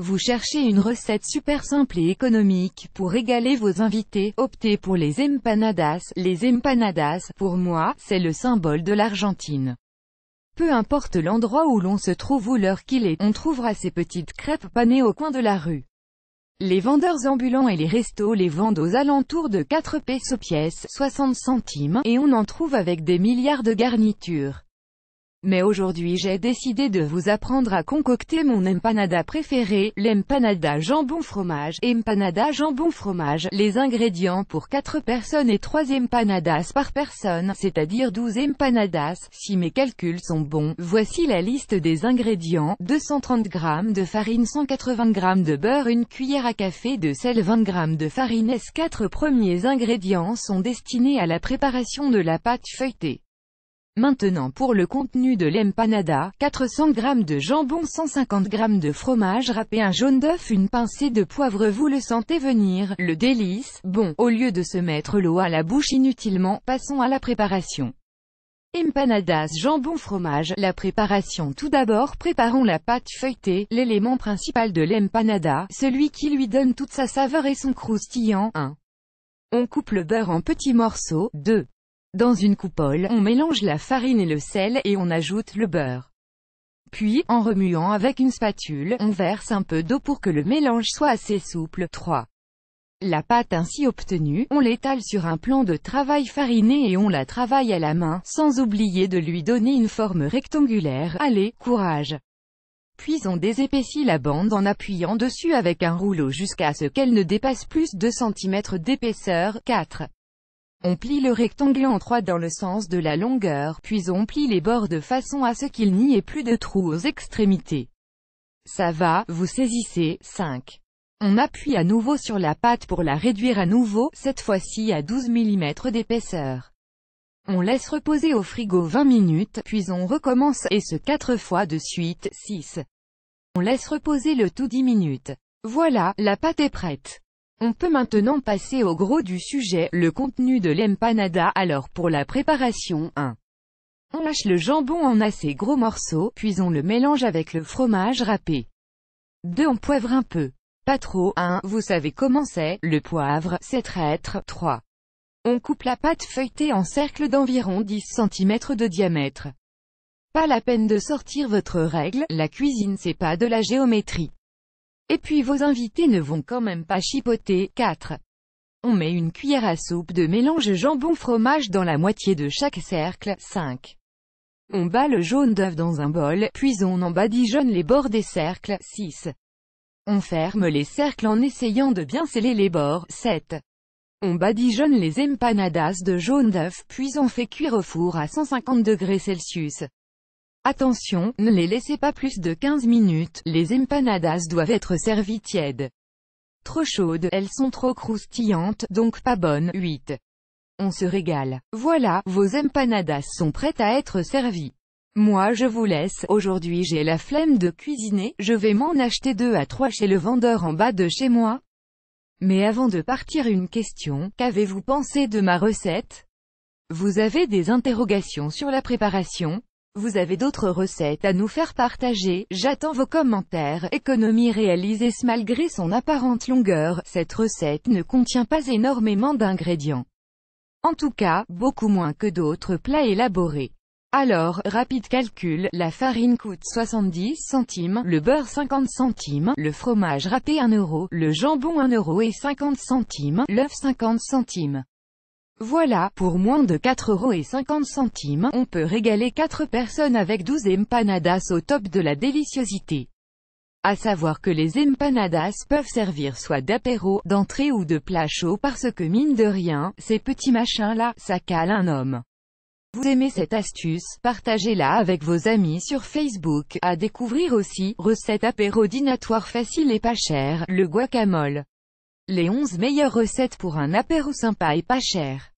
Vous cherchez une recette super simple et économique pour régaler vos invités, optez pour les empanadas. Les empanadas, pour moi, c'est le symbole de l'Argentine. Peu importe l'endroit où l'on se trouve ou l'heure qu'il est, on trouvera ces petites crêpes panées au coin de la rue. Les vendeurs ambulants et les restos les vendent aux alentours de 4 pesos pièce, 60 centimes, et on en trouve avec des milliards de garnitures. Mais aujourd'hui j'ai décidé de vous apprendre à concocter mon empanada préférée, l'empanada jambon-fromage. Empanada jambon-fromage, les ingrédients pour 4 personnes et 3 empanadas par personne, c'est-à-dire 12 empanadas, si mes calculs sont bons. Voici la liste des ingrédients: 230 g de farine, 180 g de beurre, 1 cuillère à café de sel, 20 g de farine. Les 4 premiers ingrédients sont destinés à la préparation de la pâte feuilletée. Maintenant pour le contenu de l'empanada: 400 g de jambon, 150 g de fromage râpé, un jaune d'œuf, une pincée de poivre. Vous le sentez venir, le délice. Bon, au lieu de se mettre l'eau à la bouche inutilement, passons à la préparation. Empanadas jambon fromage. La préparation: tout d'abord préparons la pâte feuilletée, l'élément principal de l'empanada, celui qui lui donne toute sa saveur et son croustillant. 1. On coupe le beurre en petits morceaux. 2. Dans une coupole, on mélange la farine et le sel, et on ajoute le beurre. Puis, en remuant avec une spatule, on verse un peu d'eau pour que le mélange soit assez souple. 3. La pâte ainsi obtenue, on l'étale sur un plan de travail fariné et on la travaille à la main, sans oublier de lui donner une forme rectangulaire. Allez, courage! Puis on désépaissit la bande en appuyant dessus avec un rouleau jusqu'à ce qu'elle ne dépasse plus de 2 cm d'épaisseur. 4. On plie le rectangle en 3 dans le sens de la longueur, puis on plie les bords de façon à ce qu'il n'y ait plus de trous aux extrémités. Ça va, vous saisissez. 5. On appuie à nouveau sur la pâte pour la réduire à nouveau, cette fois-ci à 12 mm d'épaisseur. On laisse reposer au frigo 20 minutes, puis on recommence, et ce 4 fois de suite. 6. On laisse reposer le tout 10 minutes. Voilà, la pâte est prête. On peut maintenant passer au gros du sujet, le contenu de l'empanada. Alors pour la préparation: 1. On hache le jambon en assez gros morceaux, puis on le mélange avec le fromage râpé. 2. On poivre un peu. Pas trop. 1. Vous savez comment c'est, le poivre, c'est traître. 3. On coupe la pâte feuilletée en cercles d'environ 10 cm de diamètre. Pas la peine de sortir votre règle, la cuisine c'est pas de la géométrie. Et puis vos invités ne vont quand même pas chipoter. 4. On met une cuillère à soupe de mélange jambon-fromage dans la moitié de chaque cercle. 5. On bat le jaune d'œuf dans un bol, puis on en badigeonne les bords des cercles. 6. On ferme les cercles en essayant de bien sceller les bords. 7. On badigeonne les empanadas de jaune d'œuf, puis on fait cuire au four à 150 degrés Celsius. Attention, ne les laissez pas plus de 15 minutes, les empanadas doivent être servies tièdes. Trop chaudes, elles sont trop croustillantes, donc pas bonnes. 8. On se régale. Voilà, vos empanadas sont prêtes à être servies. Moi je vous laisse, aujourd'hui j'ai la flemme de cuisiner, je vais m'en acheter 2 à 3 chez le vendeur en bas de chez moi. Mais avant de partir, une question: qu'avez-vous pensé de ma recette? Vous avez des interrogations sur la préparation? Vous avez d'autres recettes à nous faire partager? J'attends vos commentaires. Économie réalisée malgré son apparente longueur, cette recette ne contient pas énormément d'ingrédients. En tout cas, beaucoup moins que d'autres plats élaborés. Alors, rapide calcul, la farine coûte 70 centimes, le beurre 50 centimes, le fromage râpé 1 euro, le jambon 1 euro et 50 centimes, l'œuf 50 centimes. Voilà, pour moins de 4,50 €, on peut régaler 4 personnes avec 12 empanadas au top de la déliciosité. À savoir que les empanadas peuvent servir soit d'apéro, d'entrée ou de plat chaud parce que mine de rien, ces petits machins-là, ça cale un homme. Vous aimez cette astuce? Partagez-la avec vos amis sur Facebook. À découvrir aussi, recette apéro dînatoire facile et pas cher, le guacamole. Les 11 meilleures recettes pour un apéro sympa et pas cher.